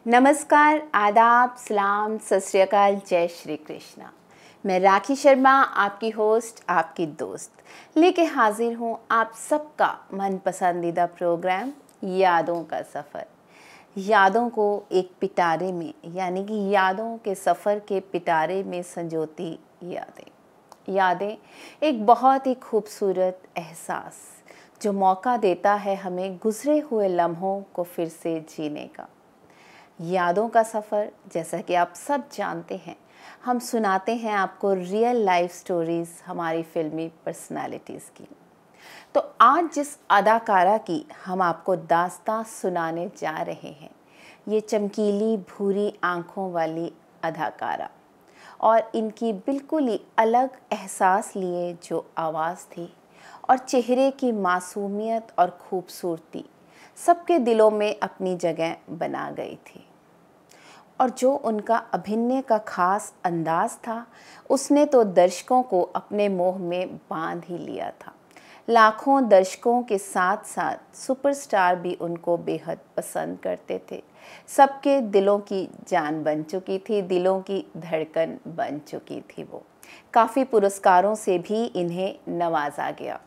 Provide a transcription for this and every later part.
नमस्कार, आदाब, सलाम, सत श्री अकाल, जय श्री कृष्णा। मैं राखी शर्मा, आपकी होस्ट, आपकी दोस्त लेके हाजिर हूँ आप सबका मन पसंदीदा प्रोग्राम यादों का सफ़र। यादों को एक पिटारे में यानी कि यादों के सफ़र के पिटारे में संजोती यादें एक बहुत ही खूबसूरत एहसास जो मौका देता है हमें गुजरे हुए लम्हों को फिर से जीने का। यादों का सफ़र, जैसा कि आप सब जानते हैं, हम सुनाते हैं आपको रियल लाइफ स्टोरीज़ हमारी फिल्मी पर्सनालिटीज़ की। तो आज जिस अदाकारा की हम आपको दास्तां सुनाने जा रहे हैं, ये चमकीली भूरी आँखों वाली अदाकारा और इनकी बिल्कुल ही अलग एहसास लिए जो आवाज़ थी और चेहरे की मासूमियत और खूबसूरती सबके दिलों में अपनी जगह बना गई थी। और जो उनका अभिनय का खास अंदाज था, उसने तो दर्शकों को अपने मोह में बांध ही लिया था। लाखों दर्शकों के साथ साथ सुपरस्टार भी उनको बेहद पसंद करते थे। सबके दिलों की जान बन चुकी थी, दिलों की धड़कन बन चुकी थी वो। काफ़ी पुरस्कारों से भी इन्हें नवाजा गया।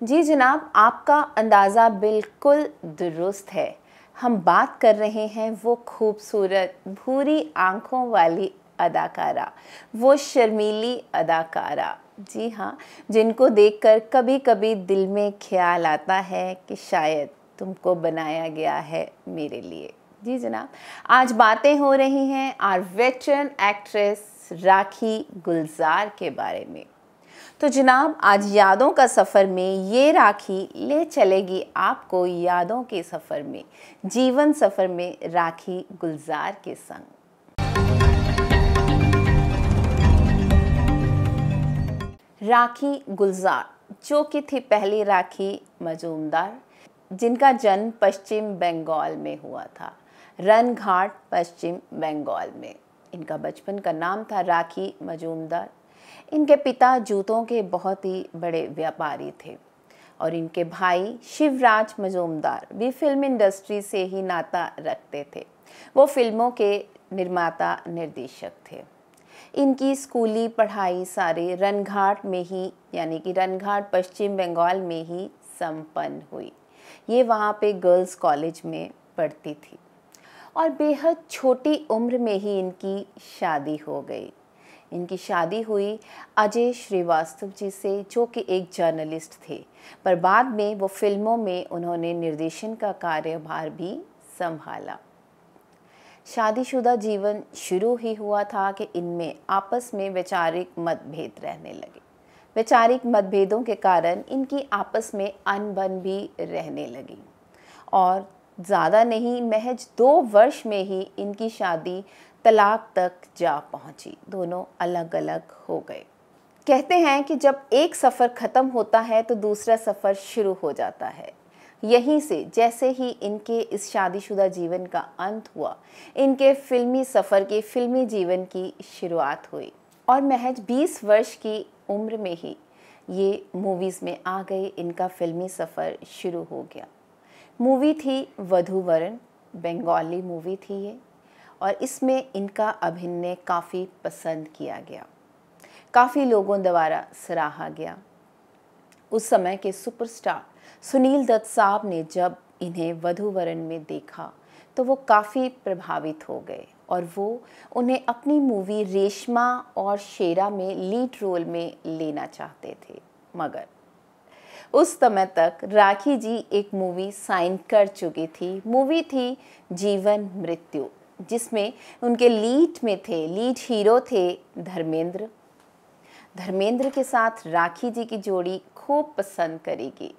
जी जनाब, आपका अंदाज़ा बिल्कुल दुरुस्त है। हम बात कर रहे हैं वो खूबसूरत भूरी आँखों वाली अदाकारा, वो शर्मीली अदाकारा, जी हाँ, जिनको देखकर कभी कभी दिल में ख्याल आता है कि शायद तुमको बनाया गया है मेरे लिए। जी जनाब, आज बातें हो रही हैं आर वेटरन एक्ट्रेस राखी गुलजार के बारे में। तो जनाब, आज यादों का सफ़र में ये राखी ले चलेगी आपको यादों के सफ़र में, जीवन सफ़र में राखी गुलजार के संग। राखी गुलजार, जो कि थी पहली राखी मजूमदार, जिनका जन्म पश्चिम बंगाल में हुआ था, रनघाट, पश्चिम बंगाल में। इनका बचपन का नाम था राखी मजूमदार। इनके पिता जूतों के बहुत ही बड़े व्यापारी थे और इनके भाई शिवराज मजूमदार भी फिल्म इंडस्ट्री से ही नाता रखते थे। वो फिल्मों के निर्माता निर्देशक थे। इनकी स्कूली पढ़ाई सारे रनघाट में ही यानी कि रनघाट पश्चिम बंगाल में ही संपन्न हुई। ये वहाँ पे गर्ल्स कॉलेज में पढ़ती थी और बेहद छोटी उम्र में ही इनकी शादी हो गई। इनकी शादी हुई अजय श्रीवास्तव जी से, जो कि एक जर्नलिस्ट थे, पर बाद में वो फिल्मों में उन्होंने निर्देशन का कार्यभार भी संभाला। शादीशुदा जीवन शुरू ही हुआ था कि इनमें आपस में वैचारिक मतभेद रहने लगे। वैचारिक मतभेदों के कारण इनकी आपस में अनबन भी रहने लगी और ज़्यादा नहीं, महज 2 वर्ष में ही इनकी शादी तलाक तक जा पहुंची। दोनों अलग अलग हो गए। कहते हैं कि जब एक सफ़र ख़त्म होता है तो दूसरा सफ़र शुरू हो जाता है। यहीं से जैसे ही इनके इस शादीशुदा जीवन का अंत हुआ, इनके फिल्मी सफ़र के फिल्मी जीवन की शुरुआत हुई और महज 20 वर्ष की उम्र में ही ये मूवीज़ में आ गए। इनका फिल्मी सफ़र शुरू हो गया। मूवी थी वधूवरन, बंगाली मूवी थी ये, और इसमें इनका अभिनय काफ़ी पसंद किया गया, काफ़ी लोगों द्वारा सराहा गया। उस समय के सुपरस्टार सुनील दत्त साहब ने जब इन्हें वधूवरन में देखा तो वो काफ़ी प्रभावित हो गए और वो उन्हें अपनी मूवी रेशमा और शेरा में लीड रोल में लेना चाहते थे। मगर उस समय तक राखी जी एक मूवी साइन कर चुकी थी। मूवी थी जीवन मृत्यु, जिसमें उनके लीड हीरो थे धर्मेंद्र। धर्मेंद्र के साथ राखी जी की जोड़ी खूब पसंद करेगी।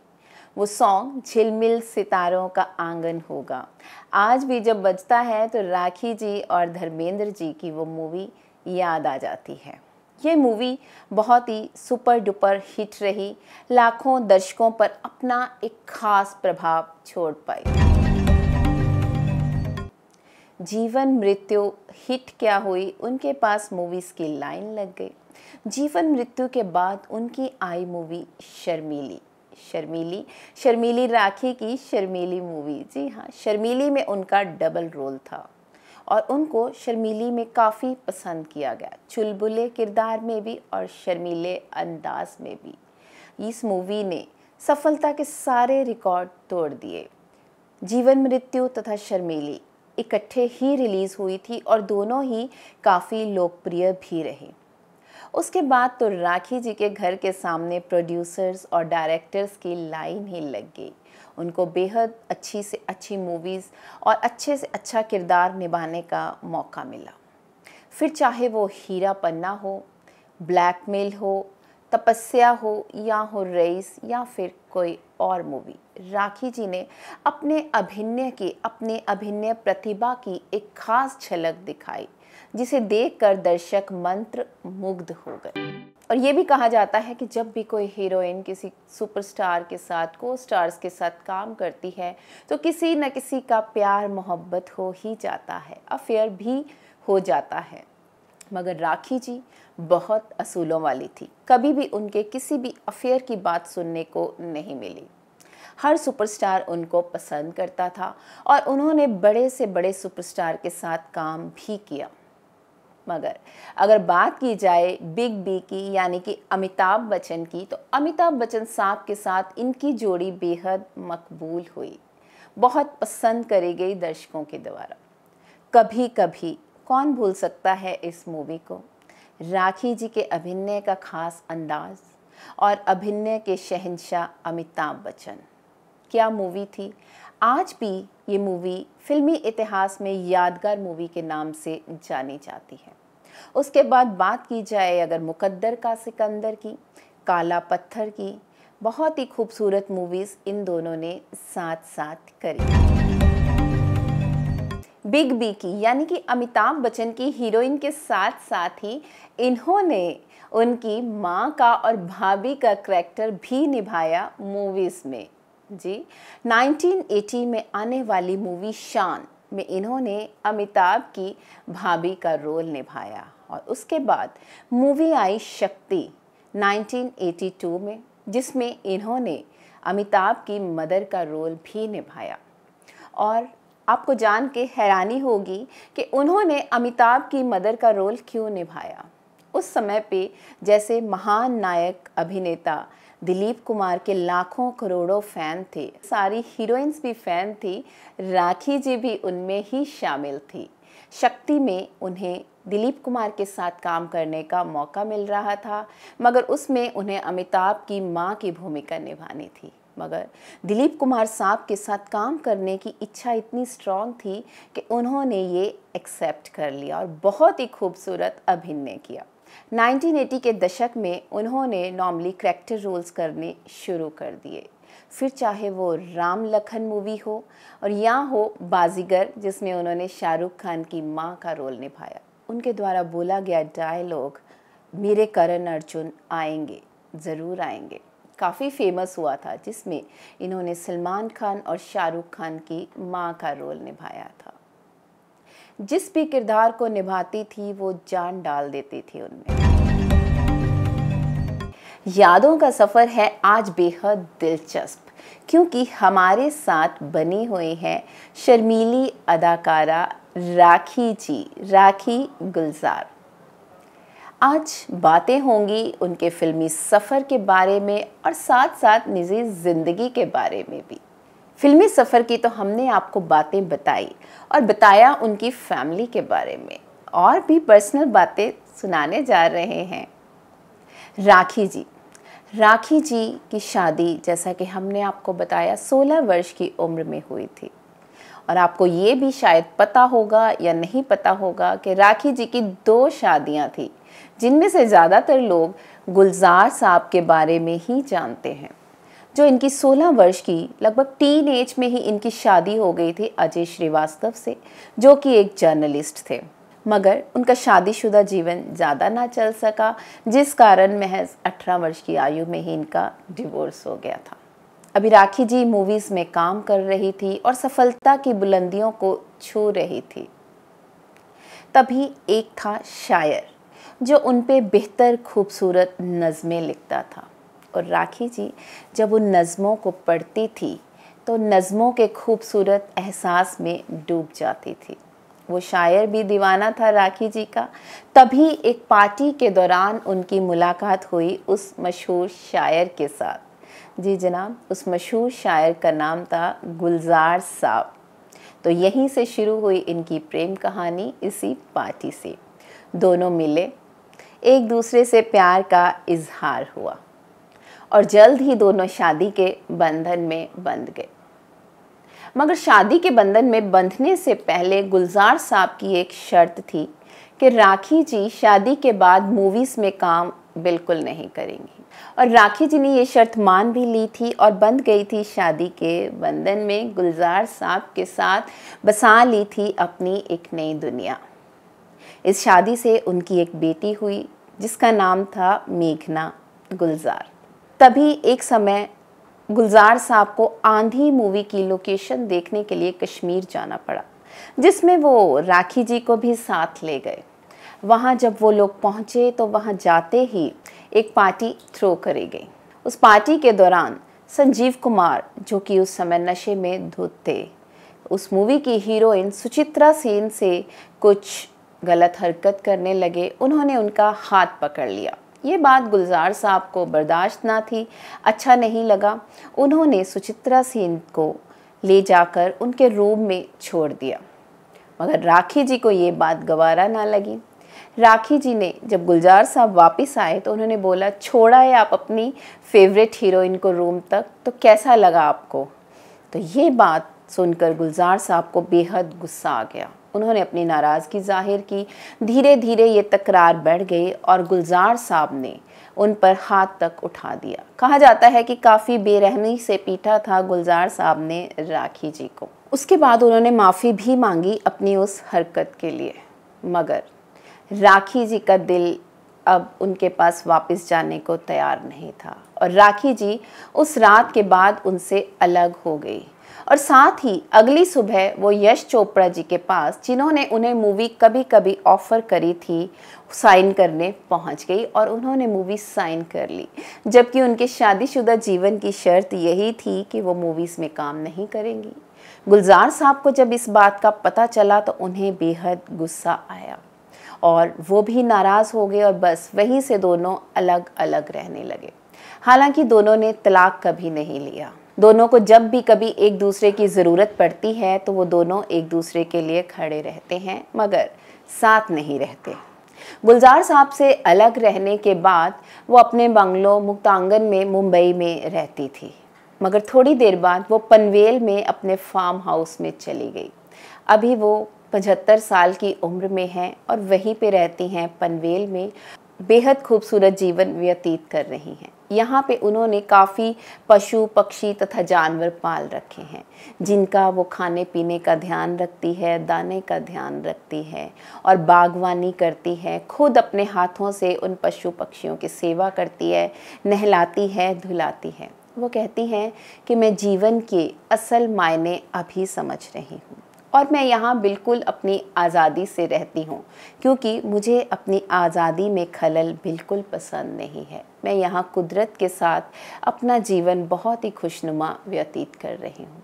वो सॉन्ग झिलमिल सितारों का आंगन होगा, आज भी जब बजता है तो राखी जी और धर्मेंद्र जी की वो मूवी याद आ जाती है। ये मूवी बहुत ही सुपर डुपर हिट रही, लाखों दर्शकों पर अपना एक खास प्रभाव छोड़ पाई। जीवन मृत्यु हिट क्या हुई, उनके पास मूवीज़ की लाइन लग गई। जीवन मृत्यु के बाद उनकी आई मूवी शर्मीली राखी की शर्मीली मूवी। जी हाँ, शर्मीली में उनका डबल रोल था और उनको शर्मीली में काफ़ी पसंद किया गया, चुलबुले किरदार में भी और शर्मीले अंदाज में भी। इस मूवी ने सफलता के सारे रिकॉर्ड तोड़ दिए। जीवन मृत्यु तथा शर्मीली इकट्ठे ही रिलीज़ हुई थी और दोनों ही काफ़ी लोकप्रिय भी रही। उसके बाद तो राखी जी के घर के सामने प्रोड्यूसर्स और डायरेक्टर्स की लाइन ही लग गई। उनको बेहद अच्छी से अच्छी मूवीज़ और अच्छे से अच्छा किरदार निभाने का मौका मिला। फिर चाहे वो हीरा पन्ना हो, ब्लैकमेल हो, तपस्या हो या हो रईस या फिर कोई और मूवी, राखी जी ने अपने अभिनय प्रतिभा की एक खास झलक दिखाई, जिसे देखकर दर्शक मंत्र मुग्ध हो गए। और ये भी कहा जाता है कि जब भी कोई हीरोइन किसी सुपरस्टार के साथ, को स्टार्स के साथ काम करती है तो किसी न किसी का प्यार मोहब्बत हो ही जाता है, अफेयर भी हो जाता है। मगर राखी जी बहुत असूलों वाली थी, कभी भी उनके किसी भी अफेयर की बात सुनने को नहीं मिली। हर सुपरस्टार उनको पसंद करता था और उन्होंने बड़े से बड़े सुपरस्टार के साथ काम भी किया। मगर अगर बात की जाए बिग बी की, यानी कि अमिताभ बच्चन की, तो अमिताभ बच्चन साहब के साथ इनकी जोड़ी बेहद मकबूल हुई, बहुत पसंद करी गई दर्शकों के द्वारा। कभी कभी कौन भूल सकता है इस मूवी को। राखी जी के अभिनय का खास अंदाज और अभिनय के शहंशाह अमिताभ बच्चन, क्या मूवी थी। आज भी ये मूवी फिल्मी इतिहास में यादगार मूवी के नाम से जानी जाती है। उसके बाद बात की जाए अगर मुकद्दर का सिकंदर की, काला पत्थर की, बहुत ही खूबसूरत मूवीज़ इन दोनों ने साथ साथ करी। बिग बी की, यानी कि अमिताभ बच्चन की हीरोइन के साथ साथ ही इन्होंने उनकी माँ का और भाभी का करैक्टर भी निभाया मूवीज़ में। जी, 1980 में आने वाली मूवी शान में इन्होंने अमिताभ की भाभी का रोल निभाया और उसके बाद मूवी आई शक्ति 1982 में, जिसमें इन्होंने अमिताभ की मदर का रोल भी निभाया। और आपको जान के हैरानी होगी कि उन्होंने अमिताभ की मदर का रोल क्यों निभाया। उस समय पे जैसे महान नायक अभिनेता दिलीप कुमार के लाखों करोड़ों फ़ैन थे, सारी हीरोइंस भी फ़ैन थी, राखी जी भी उनमें ही शामिल थी। शक्ति में उन्हें दिलीप कुमार के साथ काम करने का मौका मिल रहा था, मगर उसमें उन्हें अमिताभ की मां की भूमिका निभानी थी। मगर दिलीप कुमार साहब के साथ काम करने की इच्छा इतनी स्ट्रॉन्ग थी कि उन्होंने ये एक्सेप्ट कर लिया और बहुत ही खूबसूरत अभिनय किया। 1980 के दशक में उन्होंने नॉर्मली करैक्टर रोल्स करने शुरू कर दिए। फिर चाहे वो राम लखन मूवी हो और या हो बाजीगर, जिसमें उन्होंने शाहरुख खान की मां का रोल निभाया। उनके द्वारा बोला गया डायलॉग, मेरे करण अर्जुन आएंगे, ज़रूर आएंगे, काफ़ी फेमस हुआ था, जिसमें इन्होंने सलमान खान और शाहरुख खान की मां का रोल निभाया था। जिस भी किरदार को निभाती थी वो जान डाल देती थी उनमें। यादों का सफ़र है आज बेहद दिलचस्प, क्योंकि हमारे साथ बनी हुई है शर्मीली अदाकारा राखी जी, राखी गुलजार। आज बातें होंगी उनके फिल्मी सफ़र के बारे में और साथ साथ निजी ज़िंदगी के बारे में भी। फिल्मी सफ़र की तो हमने आपको बातें बताई और बताया उनकी फैमिली के बारे में, और भी पर्सनल बातें सुनाने जा रहे हैं। राखी जी की शादी, जैसा कि हमने आपको बताया, 16 वर्ष की उम्र में हुई थी। और आपको ये भी शायद पता होगा या नहीं पता होगा कि राखी जी की 2 शादियां थी, जिनमें से ज़्यादातर लोग गुलजार साहब के बारे में ही जानते हैं। जो इनकी 16 वर्ष की लगभग टीन एज में ही इनकी शादी हो गई थी अजय श्रीवास्तव से, जो कि एक जर्नलिस्ट थे। मगर उनका शादीशुदा जीवन ज़्यादा ना चल सका, जिस कारण महज 18 वर्ष की आयु में ही इनका डिवोर्स हो गया था। अभी राखी जी मूवीज़ में काम कर रही थी और सफलता की बुलंदियों को छू रही थी। तभी एक था शायर जो उन पे बेहतर खूबसूरत नज़में लिखता था, और राखी जी जब उन नज़मों को पढ़ती थी तो नज़मों के खूबसूरत एहसास में डूब जाती थी। वो शायर भी दीवाना था राखी जी का। तभी एक पार्टी के दौरान उनकी मुलाकात हुई उस मशहूर शायर के साथ। जी जनाब, उस मशहूर शायर का नाम था गुलजार साहब। तो यहीं से शुरू हुई इनकी प्रेम कहानी, इसी पार्टी से। दोनों मिले, एक दूसरे से प्यार का इजहार हुआ और जल्द ही दोनों शादी के बंधन में बंध गए। मगर शादी के बंधन में बंधने से पहले गुलजार साहब की एक शर्त थी कि राखी जी शादी के बाद मूवीज़ में काम बिल्कुल नहीं करेंगी। और राखी जी ने ये शर्त मान भी ली थी और बंध गई थी शादी के बंधन में। गुलजार साहब के साथ बसा ली थी अपनी एक नई दुनिया। इस शादी से उनकी एक बेटी हुई जिसका नाम था मेघना गुलजार। तभी एक समय गुलजार साहब को आंधी मूवी की लोकेशन देखने के लिए कश्मीर जाना पड़ा, जिसमें वो राखी जी को भी साथ ले गए। वहाँ जब वो लोग पहुँचे तो वहाँ जाते ही एक पार्टी थ्रो करी गई। उस पार्टी के दौरान संजीव कुमार, जो कि उस समय नशे में धुत थे, उस मूवी की हीरोइन सुचित्रा सेन से कुछ गलत हरकत करने लगे। उन्होंने उनका हाथ पकड़ लिया। ये बात गुलजार साहब को बर्दाश्त ना थी, अच्छा नहीं लगा। उन्होंने सुचित्रा सेन को ले जाकर उनके रूम में छोड़ दिया। मगर राखी जी को ये बात गवारा ना लगी। राखी जी ने जब गुलजार साहब वापस आए तो उन्होंने बोला, छोड़ा है आप अपनी फेवरेट हीरोइन को रूम तक, तो कैसा लगा आपको? तो ये बात सुनकर गुलजार साहब को बेहद गुस्सा आ गया। उन्होंने अपनी नाराज़गी जाहिर की। धीरे धीरे ये तकरार बढ़ गई और गुलजार साहब ने उन पर हाथ तक उठा दिया। कहा जाता है कि काफ़ी बेरहमी से पीटा था गुलजार साहब ने राखी जी को। उसके बाद उन्होंने माफ़ी भी मांगी अपनी उस हरकत के लिए। मगर राखी जी का दिल अब उनके पास वापस जाने को तैयार नहीं था और राखी जी उस रात के बाद उनसे अलग हो गई। और साथ ही अगली सुबह वो यश चोपड़ा जी के पास, जिन्होंने उन्हें मूवी कभी कभी ऑफ़र करी थी, साइन करने पहुंच गई और उन्होंने मूवी साइन कर ली। जबकि उनके शादीशुदा जीवन की शर्त यही थी कि वो मूवीज़ में काम नहीं करेंगी। गुलजार साहब को जब इस बात का पता चला तो उन्हें बेहद गुस्सा आया और वो भी नाराज़ हो गए और बस वहीं से दोनों अलग अलग रहने लगे। हालांकि दोनों ने तलाक कभी नहीं लिया। दोनों को जब भी कभी एक दूसरे की ज़रूरत पड़ती है तो वो दोनों एक दूसरे के लिए खड़े रहते हैं, मगर साथ नहीं रहते। गुलजार साहब से अलग रहने के बाद वो अपने बंगलो मुक्तांगन में मुंबई में रहती थी, मगर थोड़ी देर बाद वो पनवेल में अपने फार्म हाउस में चली गई। अभी वो 75 साल की उम्र में हैं और वहीं पे रहती हैं पनवेल में। बेहद खूबसूरत जीवन व्यतीत कर रही हैं। यहाँ पे उन्होंने काफ़ी पशु पक्षी तथा जानवर पाल रखे हैं, जिनका वो खाने पीने का ध्यान रखती है, दाने का ध्यान रखती है और बागवानी करती है। खुद अपने हाथों से उन पशु पक्षियों की सेवा करती है, नहलाती है, धुलाती है। वो कहती हैं कि मैं जीवन के असल मायने अभी समझ रही हूँ और मैं यहाँ बिल्कुल अपनी आज़ादी से रहती हूँ, क्योंकि मुझे अपनी आज़ादी में खलल बिल्कुल पसंद नहीं है। मैं यहाँ कुदरत के साथ अपना जीवन बहुत ही खुशनुमा व्यतीत कर रही हूँ।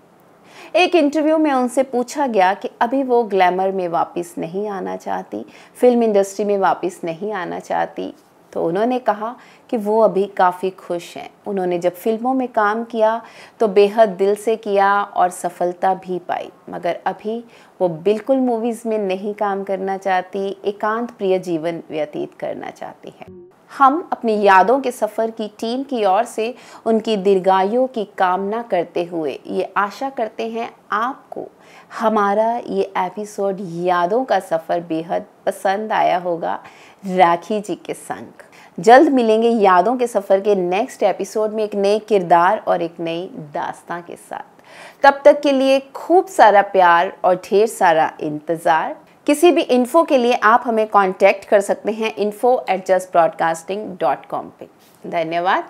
एक इंटरव्यू में उनसे पूछा गया कि अभी वो ग्लैमर में वापस नहीं आना चाहती, फिल्म इंडस्ट्री में वापस नहीं आना चाहती, तो उन्होंने कहा कि वो अभी काफ़ी खुश हैं। उन्होंने जब फिल्मों में काम किया तो बेहद दिल से किया और सफलता भी पाई, मगर अभी वो बिल्कुल मूवीज़ में नहीं काम करना चाहती, एकांत प्रिय जीवन व्यतीत करना चाहती हैं। हम अपनी यादों के सफ़र की टीम की ओर से उनकी दीर्घायु की कामना करते हुए ये आशा करते हैं आपको हमारा ये एपिसोड यादों का सफ़र बेहद पसंद आया होगा राखी जी के संग। जल्द मिलेंगे यादों के सफ़र के नेक्स्ट एपिसोड में एक नए किरदार और एक नई दास्तां के साथ। तब तक के लिए खूब सारा प्यार और ढेर सारा इंतज़ार। किसी भी इन्फो के लिए आप हमें कांटेक्ट कर सकते हैं info@justbroadcasting.com पे। धन्यवाद।